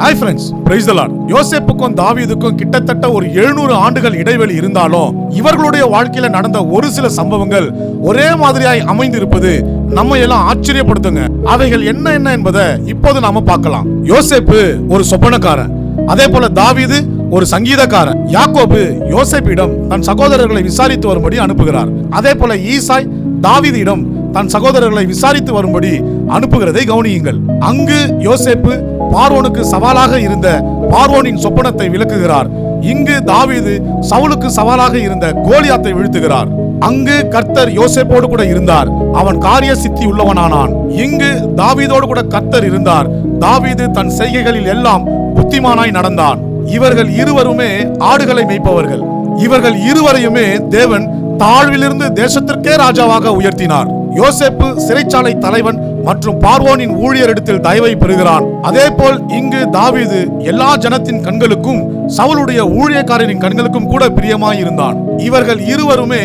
Hi friends, praise the lord. யோசேப்புக்கும் தாவீதுக்கும் கிட்டத்தட்ட ஒரு 700 ஆண்டுகள் இடைவெளி இருந்தாலும் இவர்களுடைய வாழ்க்கையில நடந்த ஒரு சில சம்பவங்கள் ஒரே மாதிரியாய் அமைந்திருப்பது நம்ம எல்லாம் ஆச்சரியப்படுத்துங்க. அவைகள் என்ன என்பதை இப்போது நாம பார்க்கலாம். யோசேப்பு ஒரு சொப்பனக்காரன், அதே போல தாவீது ஒரு சங்கீதக்காரன். யாக்கோபு யோசேப்பிடம் தன் சகோதரர்களை விசாரித்து வரும்படி அனுப்புகிறார். அதே போல ஈசாய் தாவீதிடம் தன் சகோதரர்களை விசாரித்து வரும்படி அனுப்புகிறதை கவனியுங்கள். அங்கு யோசேப்பு பார்வோனுக்கு சவாலாக இருந்த பார்வோனின் சொப்பனத்தை விளக்குகிறார். இங்கு தாவீது சவுலுக்கு சவாலாக இருந்த கோலியாத்தை வீழ்த்துகிறார். அங்கு கர்த்தர் யோசேப்போடு கூட இருந்தார், அவன் காரிய சித்தி உள்ளவனானான். இங்கு தாவீதோடு கூட கர்த்தர் இருந்தார், தாவீது தன் செய்கைகளில் எல்லாம் புத்திமானாய் நடந்தான். இவர்கள் இருவருமே ஆடுகளை மேய்ப்பவர்கள். இவர்கள் இருவரையுமே தேவன் தாழ்விலிருந்து தேசத்திற்கே ராஜாவாக உயர்த்தினார். யோசேப்பு சிறைச்சாலை தலைவன் மற்றும் பார்வோனின் ஊழியரிடத்தில் தயவை பெறுகிறான். அதே போல் இங்கு தாவீது எல்லா ஜனத்தின் கண்களுக்கும் சவுலுடைய ஊழியக்காரரின் கண்களுக்கும் கூட பிரியமாய் இருந்தான். இவர்கள் இருவருமே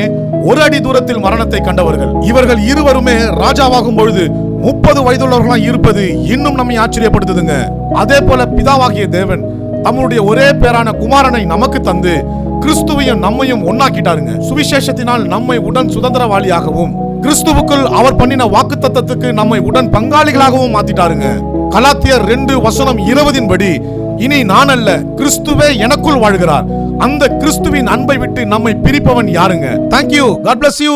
ஒரு அடி தூரத்தில் மரணத்தை கண்டவர்கள். இவர்கள் இருவருமே ராஜாவாகும் பொழுது 30 வயதுள்ளவர்களாய் இருப்பது இன்னும் நம்மை ஆச்சரியப்படுத்துதுங்க. அதே போல பிதாவாகிய தேவன் தம்முடைய ஒரே பேரான குமாரனை நமக்கு தந்து கிறிஸ்துவையும் நம்மையும் ஒன்னாக்கிட்டாருங்க. சுவிசேஷத்தினால் நம்மை உடன் சுதந்திரவாளியாகவும் கிறிஸ்துவுக்குள் அவர் பண்ணின வாக்குத்தத்தத்துக்கு நம்மை உடன் பங்காளிகளாகவும் மாத்திட்டாருங்க. கலாத்தியர் 2:20 படி, இனி நான் அல்ல, கிறிஸ்துவே எனக்குள் வாழ்கிறார். அந்த கிறிஸ்துவின் அன்பை விட்டு நம்மை பிரிப்பவன் யாருங்க? Thank you. God bless you.